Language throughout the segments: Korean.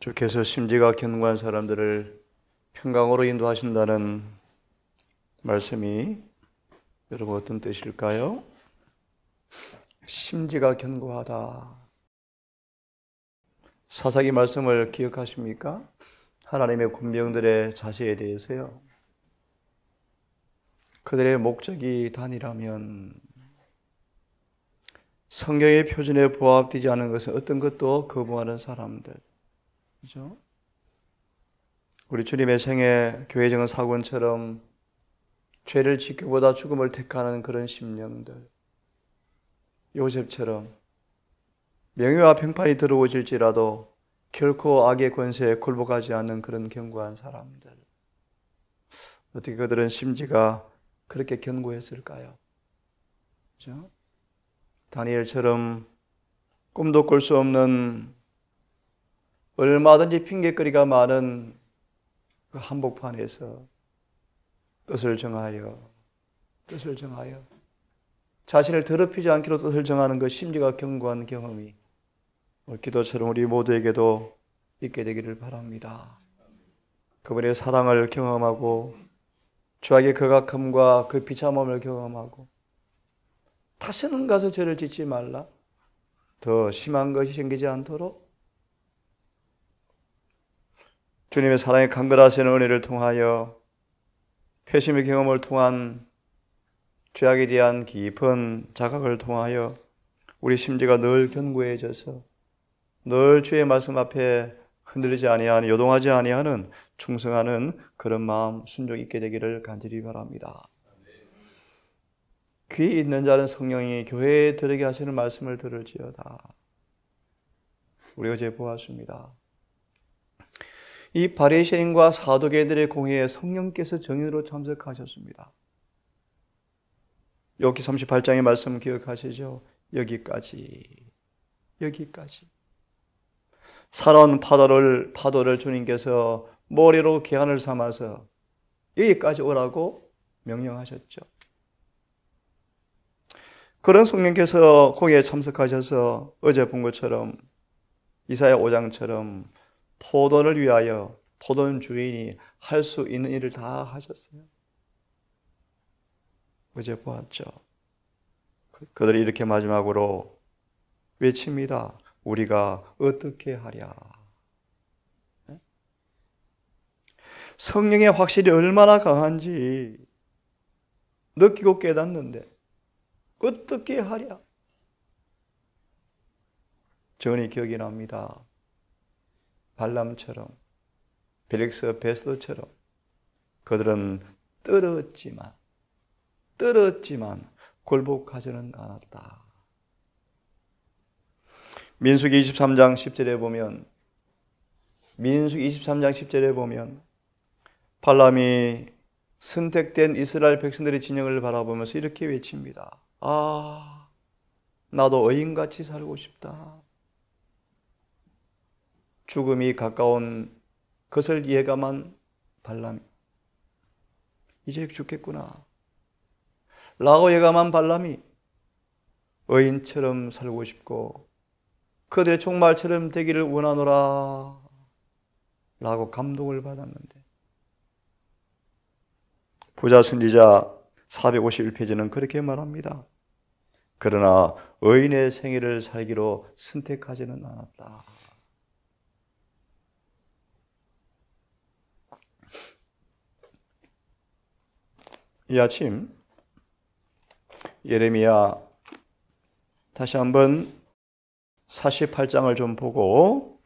주께서 심지가 견고한 사람들을 평강으로 인도하신다는 말씀이 여러분 어떤 뜻일까요? 심지가 견고하다. 사사기 말씀을 기억하십니까? 하나님의 군병들의 자세에 대해서요. 그들의 목적이 단일하면 성경의 표준에 부합되지 않은 것은 어떤 것도 거부하는 사람들. 그죠? 우리 주님의 생애 교회정은 사군처럼 죄를 지키보다 죽음을 택하는 그런 심령들. 요셉처럼 명예와 평판이 들어오질지라도 결코 악의 권세에 굴복하지 않는 그런 견고한 사람들. 어떻게 그들은 심지가 그렇게 견고했을까요? 그죠? 다니엘처럼 꿈도 꿀 수 없는 얼마든지 핑계거리가 많은 그 한복판에서 뜻을 정하여 자신을 더럽히지 않기로 뜻을 정하는 그 심지가 견고한 경험이 오늘 기도처럼 우리 모두에게도 있게 되기를 바랍니다. 그분의 사랑을 경험하고 주에게 거각함과 그 비참함을 경험하고 다시는 가서 죄를 짓지 말라. 더 심한 것이 생기지 않도록 주님의 사랑에 강건하시는 은혜를 통하여 회심의 경험을 통한 죄악에 대한 깊은 자각을 통하여 우리 심지가 늘 견고해져서 늘 주의 말씀 앞에 흔들리지 아니하는, 요동하지 아니하는 충성하는 그런 마음 순종이 있게 되기를 간절히 바랍니다. 귀 있는 자는 성령이 교회에 들어게 하시는 말씀을 들을지어다. 우리 어제 보았습니다. 이 바리새인과 사두개들의 공회에 성령께서 정인으로 참석하셨습니다. 욥기 38장의 말씀 기억하시죠? 여기까지 살아온 파도를 주님께서 모래로 개간을 삼아서 여기까지 오라고 명령하셨죠. 그런 성령께서 공회에 참석하셔서 어제 본 것처럼 이사야 5장처럼 포도를 위하여 포도원 주인이 할 수 있는 일을 다 하셨어요. 어제 보았죠. 그들이 이렇게 마지막으로 외칩니다. 우리가 어떻게 하랴. 성령의 확실히 얼마나 강한지 느끼고 깨닫는데 어떻게 하랴. 전이 기억이 납니다. 발람처럼 벨릭스 베스도처럼 그들은 떨었지만 굴복하지는 않았다. 민수기 23장 10절에 보면 발람이 선택된 이스라엘 백성들의 진영을 바라보면서 이렇게 외칩니다. 아, 나도 의인같이 살고 싶다. 죽음이 가까운 것을 예감한 발람이 이제 죽겠구나 라고 예감한 발람이 의인처럼 살고 싶고 그들의 종말처럼 되기를 원하노라 라고 감동을 받았는데 부자 선지자 451페이지는 그렇게 말합니다. 그러나 의인의 생애를 살기로 선택하지는 않았다. 이 아침 예레미야 다시 한번 48장을 좀 보고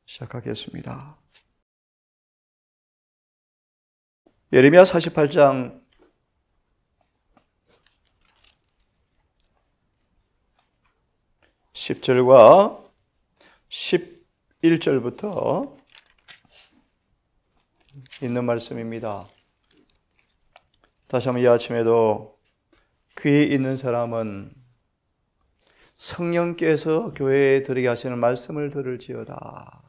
시작하겠습니다. 예레미야 48장 10절과 11절부터 있는 말씀입니다. 다시 한번 이 아침에도 귀에 있는 사람은 성령께서 교회에 들어게 하시는 말씀을 들을지어다.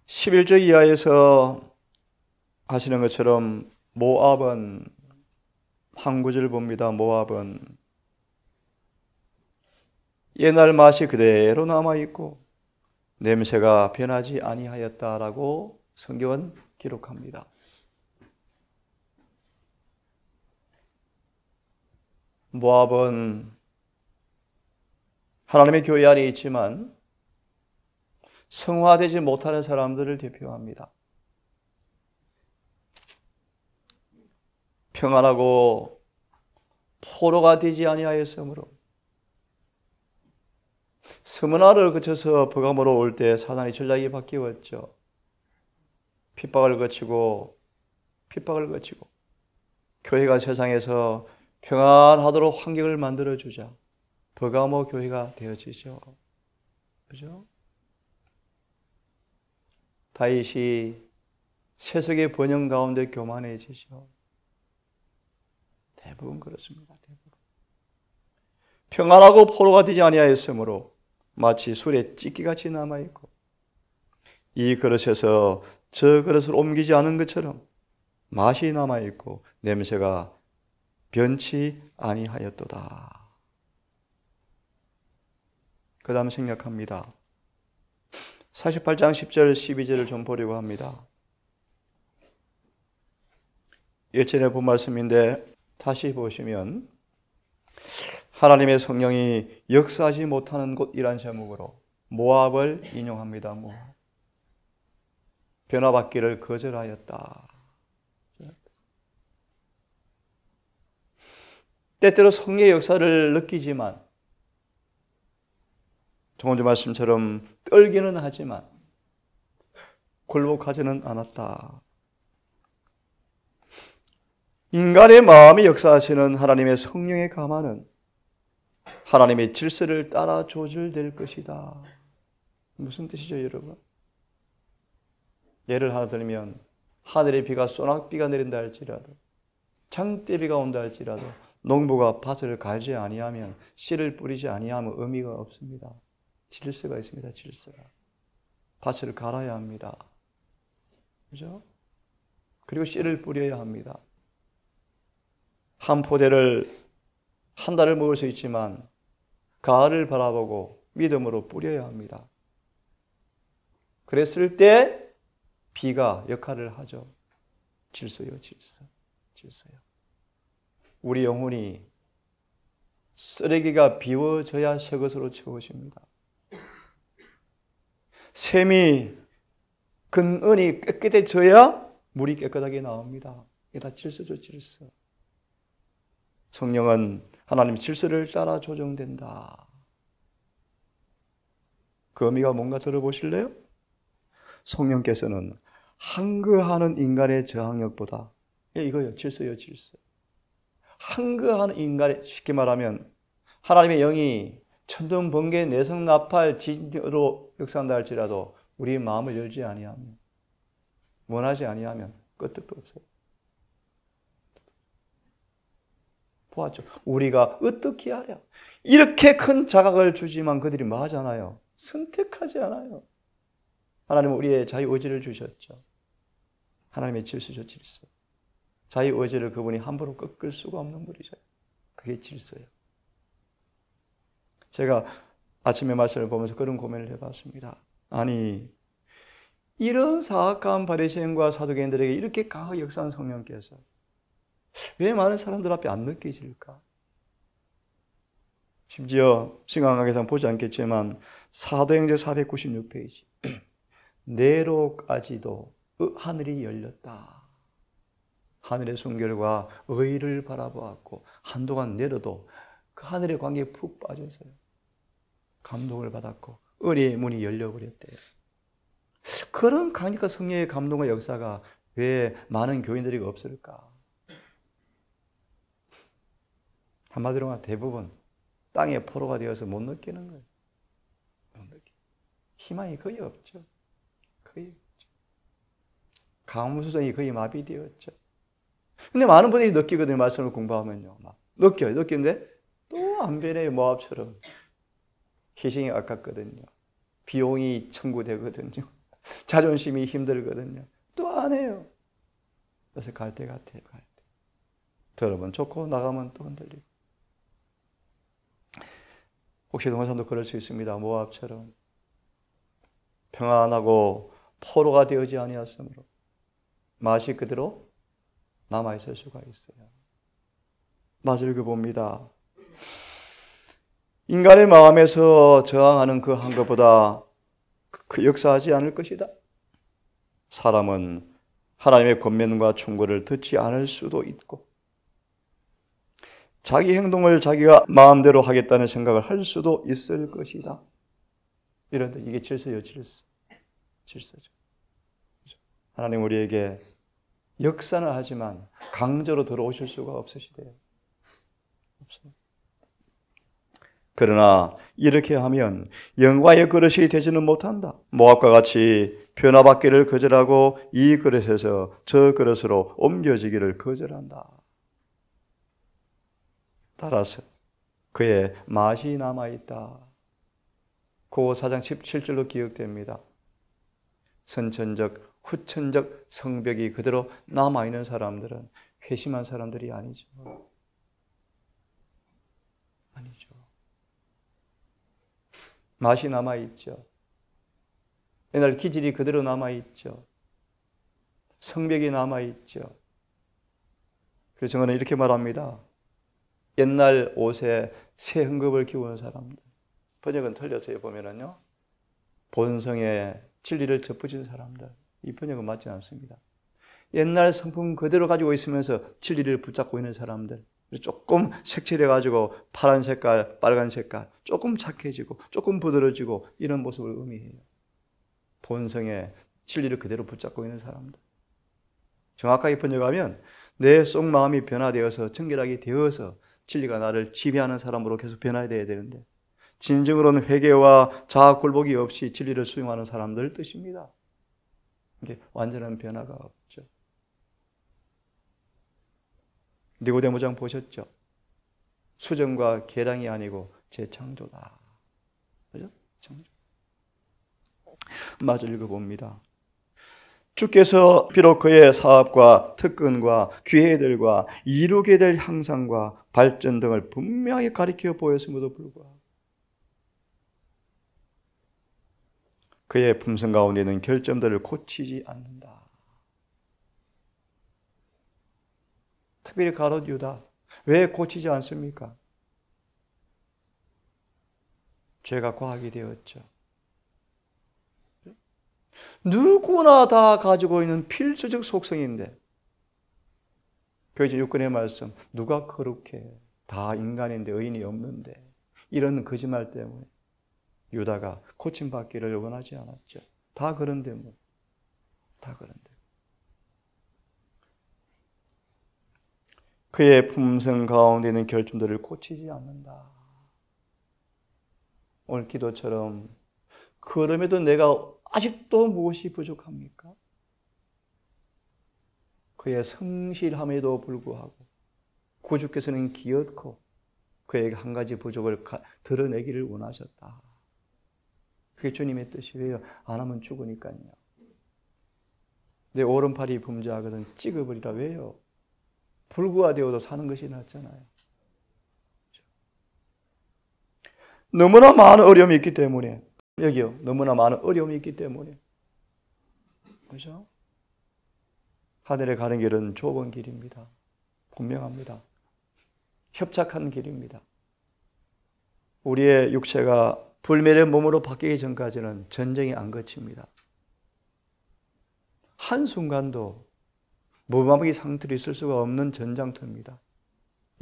11절 이하에서 하시는 것처럼 모압은 한 구절 봅니다. 모압은 옛날 맛이 그대로 남아있고 냄새가 변하지 아니하였다라고 성경은 기록합니다. 모압은 하나님의 교회 안에 있지만 성화되지 못하는 사람들을 대표합니다. 평안하고 포로가 되지 아니하였으므로 스무나를 거쳐서 버가모로 올 때 사단이 전략이 바뀌었죠. 핍박을 거치고 교회가 세상에서 평안하도록 환경을 만들어주자 버가모 교회가 되어지죠. 그죠? 다윗이 세속의 번영 가운데 교만해지죠. 대부분 그렇습니다. 대부분. 평안하고 포로가 되지 아니하였으므로 마치 술에 찌기같이 남아있고 이 그릇에서 저 그릇을 옮기지 않은 것처럼 맛이 남아있고 냄새가 변치 아니하였도다. 그 다음 생략합니다. 48장 10절 12절을 좀 보려고 합니다. 예전에 본 말씀인데 다시 보시면 하나님의 성령이 역사하지 못하는 곳이란 제목으로 모압을 인용합니다. 모압. 변화받기를 거절하였다. 때때로 성령의 역사를 느끼지만 조금 전 말씀처럼 떨기는 하지만 굴복하지는 않았다. 인간의 마음이 역사하시는 하나님의 성령의 감화는 하나님의 질서를 따라 조절될 것이다. 무슨 뜻이죠, 여러분? 예를 하나 들면 하늘의 비가 소낙비가 내린다 할지라도 장대비가 온다 할지라도 농부가 밭을 갈지 아니하면 씨를 뿌리지 아니하면 의미가 없습니다. 질서가 있습니다. 질서가. 밭을 갈아야 합니다. 그죠? 그리고 씨를 뿌려야 합니다. 한 포대를 한 달을 먹을 수 있지만 가을을 바라보고 믿음으로 뿌려야 합니다. 그랬을 때 비가 역할을 하죠. 질서요, 질서. 질서요. 우리 영혼이 쓰레기가 비워져야 새 것으로 채워집니다. 샘이 근은이 깨끗해져야 물이 깨끗하게 나옵니다. 이게 다 질서죠, 질서. 성령은 하나님의 질서를 따라 조정된다. 그 의미가 뭔가 들어보실래요? 성령께서는 항거하는 인간의 저항력보다 이거요, 질서요, 질서. 항거하는 인간의, 쉽게 말하면 하나님의 영이 천둥, 번개, 내성, 나팔, 지진으로 역사한다 할지라도 우리의 마음을 열지 아니하면, 원하지 아니하면 끄떡도 없어요. 보았죠? 우리가 어떻게 하랴? 이렇게 큰 자각을 주지만 그들이 뭐 하잖아요? 선택하지 않아요. 하나님은 우리의 자유의지를 주셨죠. 하나님의 질서죠, 질서. 자유의지를 그분이 함부로 꺾을 수가 없는 분이죠. 그게 질서예요. 제가 아침에 말씀을 보면서 그런 고민을 해봤습니다. 아니, 이런 사악한 바리새인과 사두개인들에게 이렇게 강하게 역사한 성령께서 왜 많은 사람들 앞에 안 느껴질까? 심지어 신강학에서는 보지 않겠지만 사도행전 496페이지 내로까지도 하늘이 열렸다. 하늘의 순결과 의를 바라보았고 한동안 내려도 그 하늘의 관계에 푹 빠져서요. 감동을 받았고 의의 문이 열려버렸대요. 그런 강력한 성령의 감동과 역사가 왜 많은 교인들이 없을까? 한마디로 말하면 대부분 땅의 포로가 되어서 못 느끼는 거예요. 못 느끼. 희망이 거의 없죠. 거의 없죠. 감수성이 거의 마비되었죠. 근데 많은 분들이 느끼거든요. 말씀을 공부하면요. 막 느끼는데 또 안 변해요. 모압처럼. 희생이 아깝거든요. 비용이 청구되거든요. 자존심이 힘들거든요. 또 안 해요. 그래서 갈 때 같아요. 갈 때. 들어보면 좋고 나가면 또 흔들리고. 혹시 동영상도 그럴 수 있습니다. 모압처럼 평안하고 포로가 되어지 아니하였으므로 맛이 그대로 남아있을 수가 있어요. 마저 읽어봅니다. 인간의 마음에서 저항하는 그 한 것보다 그 역사하지 않을 것이다. 사람은 하나님의 권면과 충고를 듣지 않을 수도 있고 자기 행동을 자기가 마음대로 하겠다는 생각을 할 수도 있을 것이다. 이런데 이게 질서예요, 질서죠. 하나님 우리에게 역사는 하지만 강제로 들어오실 수가 없으시대요. 없어요. 그러나 이렇게 하면 영광의 그릇이 되지는 못한다. 모압과 같이 변화받기를 거절하고 이 그릇에서 저 그릇으로 옮겨지기를 거절한다. 따라서 그의 맛이 남아있다. 그 4장 17절로 기억됩니다. 선천적, 후천적 성벽이 그대로 남아있는 사람들은 회심한 사람들이 아니죠. 아니죠. 맛이 남아있죠. 옛날 기질이 그대로 남아있죠. 성벽이 남아있죠. 그래서 저는 이렇게 말합니다. 옛날 옷에 새 흠급을 기우는 사람들. 번역은 틀렸어요. 보면은요. 본성에 진리를 접붙인 사람들. 이 번역은 맞지 않습니다. 옛날 성품 그대로 가지고 있으면서 진리를 붙잡고 있는 사람들. 조금 색칠해가지고 파란 색깔, 빨간 색깔, 조금 착해지고 조금 부드러지고 이런 모습을 의미해요. 본성에 진리를 그대로 붙잡고 있는 사람들. 정확하게 번역하면 내 속 마음이 변화되어서 정결하게 되어서 진리가 나를 지배하는 사람으로 계속 변화되어야 되는데 진정으로는 회개와 자아 굴복이 없이 진리를 수용하는 사람들 뜻입니다. 이게 완전한 변화가 없죠. 니고데모장 보셨죠? 수정과 계량이 아니고 재창조다. 그죠? 창조. 마저 읽어봅니다. 주께서 비록 그의 사업과 특권과 기회들과 이루게 될 향상과 발전 등을 분명히 가리켜 보였음에도 불구하고 그의 품성 가운데 있는 결점들을 고치지 않는다. 특별히 가롯 유다. 왜 고치지 않습니까? 죄가 과학이 되었죠. 누구나 다 가지고 있는 필수적 속성인데 교회 6권의 말씀 누가 거룩해? 다 인간인데 의인이 없는데 이런 거짓말 때문에 유다가 고침받기를 원하지 않았죠. 다 그런데 뭐. 다 그런데. 그의 품성 가운데 있는 결점들을 고치지 않는다. 오늘 기도처럼 그럼에도 내가 아직도 무엇이 부족합니까? 그의 성실함에도 불구하고 구주께서는 기어코 그에게 한 가지 부족을 드러내기를 원하셨다. 그게 주님의 뜻이에요. 안 하면 죽으니까요. 내 오른팔이 범죄하거든 찍어버리라. 왜요? 불구하되어도 사는 것이 낫잖아요. 너무나 많은 어려움이 있기 때문에 여기요. 너무나 많은 어려움이 있기 때문에 그렇죠? 하늘에 가는 길은 좁은 길입니다. 분명합니다. 협착한 길입니다. 우리의 육체가 불멸의 몸으로 바뀌기 전까지는 전쟁이 안 거칩니다. 한순간도 무방비 상태로 있을 수가 없는 전장터입니다.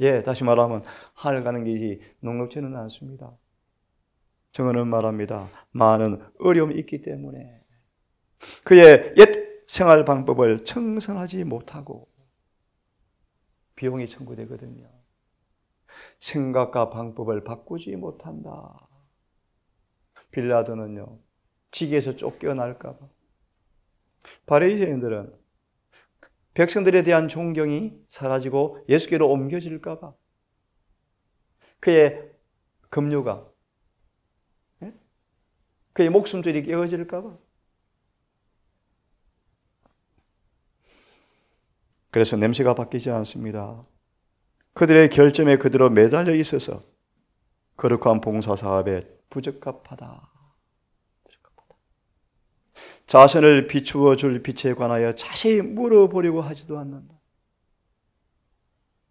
예, 다시 말하면 하늘 가는 길이 녹록지는 않습니다. 정언은 말합니다. 많은 어려움이 있기 때문에 그의 옛 생활 방법을 청산하지 못하고 비용이 청구되거든요. 생각과 방법을 바꾸지 못한다. 빌라도는요, 지기에서 쫓겨날까 봐. 바리새인들은 백성들에 대한 존경이 사라지고 예수께로 옮겨질까 봐. 그의 급료가, 그의 목숨줄이 깨어질까 봐. 그래서 냄새가 바뀌지 않습니다. 그들의 결점에 그대로 매달려 있어서 거룩한 봉사사업에 부적합하다. 자신을 비추어 줄 빛에 관하여 자세히 물어보려고 하지도 않는다.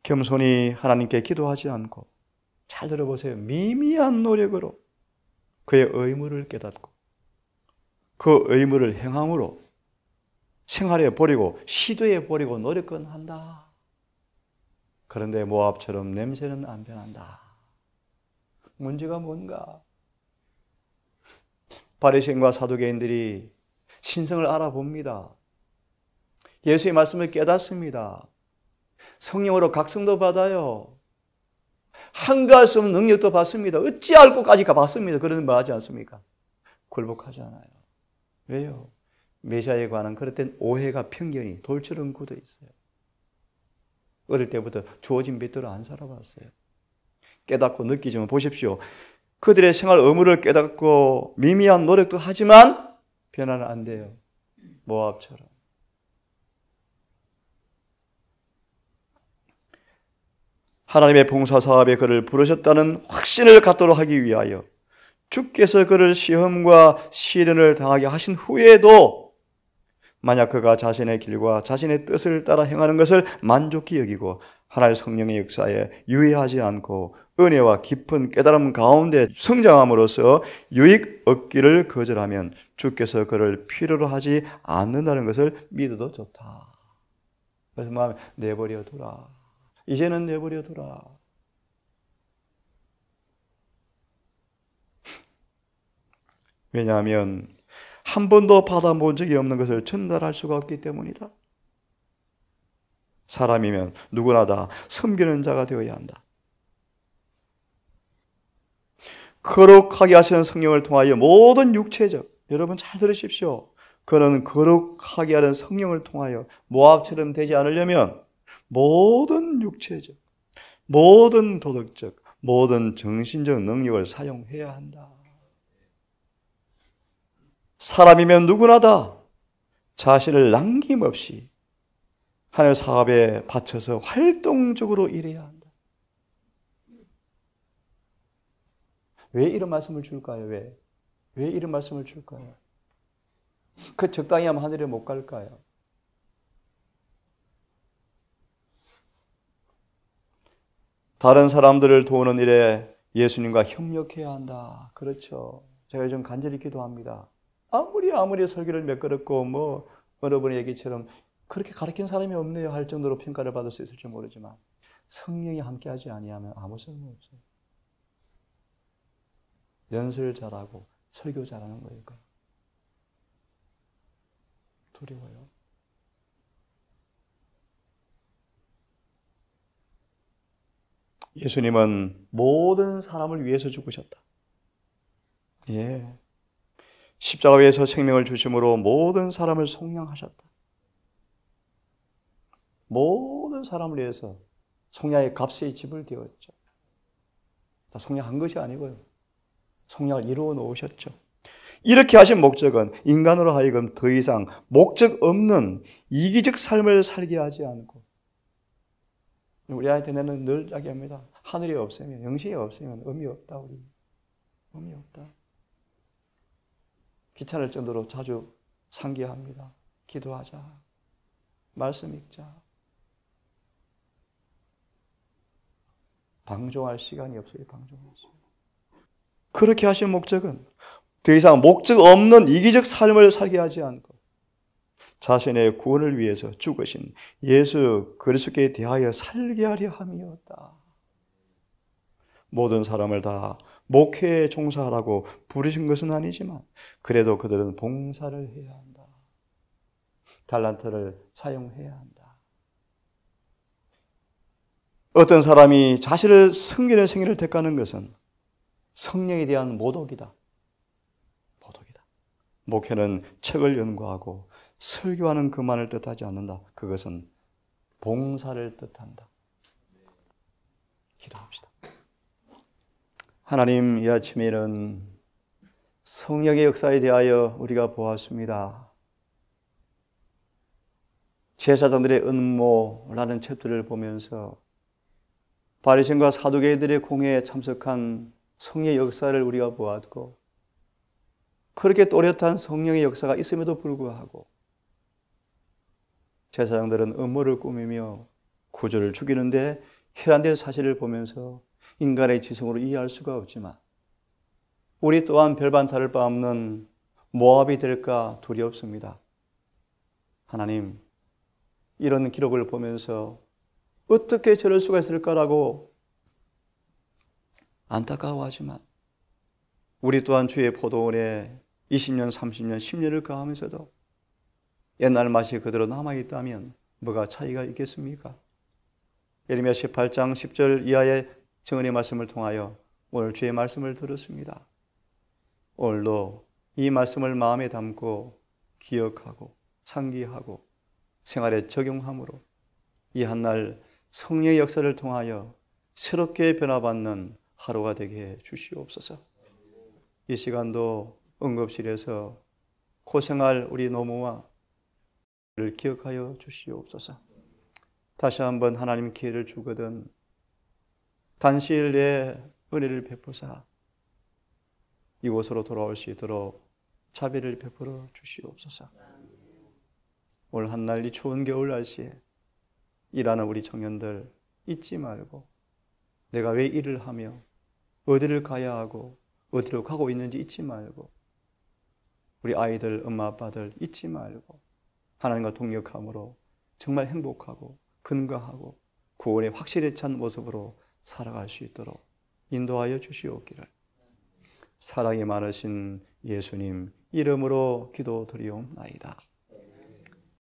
겸손히 하나님께 기도하지 않고, 잘 들어보세요, 미미한 노력으로 그의 의무를 깨닫고 그 의무를 행함으로 생활해 버리고 시도해 버리고 노력은 한다. 그런데 모압처럼 냄새는 안 변한다. 문제가 뭔가? 바리새인과 사두개인들이 신성을 알아봅니다. 예수의 말씀을 깨닫습니다. 성령으로 각성도 받아요. 한가할 수 없는 능력도 받습니다. 어찌할 것까지 받습니다. 그러는 말 하지 않습니까? 굴복하지 않아요. 왜요? 메시아에 관한 그릇된 오해가 편견이 돌처럼 굳어 있어요. 어릴 때부터 주어진 빛대로 안 살아봤어요. 깨닫고 느끼지만 보십시오. 그들의 생활 의무를 깨닫고 미미한 노력도 하지만 변화는 안 돼요. 모압처럼. 하나님의 봉사사업에 그를 부르셨다는 확신을 갖도록 하기 위하여 주께서 그를 시험과 시련을 당하게 하신 후에도 만약 그가 자신의 길과 자신의 뜻을 따라 행하는 것을 만족히 여기고 하나님의 성령의 역사에 유의하지 않고 은혜와 깊은 깨달음 가운데 성장함으로써 유익 얻기를 거절하면 주께서 그를 필요로 하지 않는다는 것을 믿어도 좋다. 그래서 마음에 내버려 두라. 이제는 내버려 두라. 왜냐하면 한 번도 받아본 적이 없는 것을 전달할 수가 없기 때문이다. 사람이면 누구나 다 섬기는 자가 되어야 한다. 거룩하게 하시는 성령을 통하여 모든 육체적, 여러분 잘 들으십시오. 그는 거룩하게 하는 성령을 통하여 모압처럼 되지 않으려면 모든 육체적, 모든 도덕적, 모든 정신적 능력을 사용해야 한다. 사람이면 누구나 다 자신을 남김없이 하나님의 사업에 바쳐서 활동적으로 일해야 한다. 왜 이런 말씀을 줄까요? 왜 이런 말씀을 줄까요? 그 적당히 하면 하늘에 못 갈까요? 다른 사람들을 도우는 일에 예수님과 협력해야 한다. 그렇죠. 제가 요즘 간절히 기도합니다. 아무리 설교를 몇 그릇고 여러분의 얘기처럼 그렇게 가르친 사람이 없네요 할 정도로 평가를 받을 수 있을지 모르지만 성령이 함께하지 아니하면 아무 소용이 없어요. 연설 잘하고 설교 잘하는 거예요. 두려워요. 예수님은 모든 사람을 위해서 죽으셨다. 예. 십자가 위에서 생명을 주심으로 모든 사람을 속량하셨다. 모든 사람을 위해서 속량의 값의 집을 되었죠. 다 속량한 것이 아니고요. 속량을 이루어 놓으셨죠. 이렇게 하신 목적은 인간으로 하여금 더 이상 목적 없는 이기적 삶을 살게 하지 않고 우리 아이한테는 늘 이야기합니다. 하늘이 없으면, 영생이 없으면 의미 없다. 우리 의미 없다. 귀찮을 정도로 자주 상기합니다. 기도하자. 말씀 읽자. 방종할 시간이 없어요. 방종했어요. 그렇게 하신 목적은 더 이상 목적 없는 이기적 삶을 살게 하지 않고 자신의 구원을 위해서 죽으신 예수 그리스도께 대하여 살게 하려 함이었다. 모든 사람을 다 목회에 종사하라고 부르신 것은 아니지만 그래도 그들은 봉사를 해야 한다. 달란트를 사용해야 한다. 어떤 사람이 자신을 섬기는 생애를 택하는 것은 성령에 대한 모독이다. 모독이다. 목회는 책을 연구하고 설교하는 것만을 뜻하지 않는다. 그것은 봉사를 뜻한다. 기도합시다. 하나님, 이 아침에는 성령의 역사에 대하여 우리가 보았습니다. 제사장들의 음모라는 챕터를 보면서 바리새인과 사두개인들의 공회에 참석한 성령의 역사를 우리가 보았고 그렇게 또렷한 성령의 역사가 있음에도 불구하고 제사장들은 음모를 꾸미며 구주를 죽이는데 혈안된 사실을 보면서 인간의 지성으로 이해할 수가 없지만 우리 또한 별반 다를 바 없는 모압이 될까 두렵습니다. 하나님, 이런 기록을 보면서 어떻게 저럴 수가 있을까라고 안타까워하지만 우리 또한 주의 포도원에 20년, 30년, 10년을 가하면서도 옛날 맛이 그대로 남아있다면 뭐가 차이가 있겠습니까? 예레미야 18장 10절 이하의 증언의 말씀을 통하여 오늘 주의 말씀을 들었습니다. 오늘도 이 말씀을 마음에 담고 기억하고 상기하고 생활에 적용함으로 이 한날 성령의 역사를 통하여 새롭게 변화받는 하루가 되게 해 주시옵소서. 이 시간도 응급실에서 고생할 우리 노모와 를 기억하여 주시옵소서. 다시 한번 하나님 기회를 주거든 단시일 내에 은혜를 베푸사 이곳으로 돌아올 수 있도록 자비를 베풀어 주시옵소서. 오늘 한날 이 추운 겨울 날씨에 일하는 우리 청년들 잊지 말고 내가 왜 일을 하며 어디를 가야 하고 어디로 가고 있는지 잊지 말고 우리 아이들, 엄마, 아빠들 잊지 말고 하나님과 동역함으로 정말 행복하고 건강하고 구원에 확실히 찬 모습으로 살아갈 수 있도록 인도하여 주시옵기를 사랑이 많으신 예수님 이름으로 기도드리옵나이다.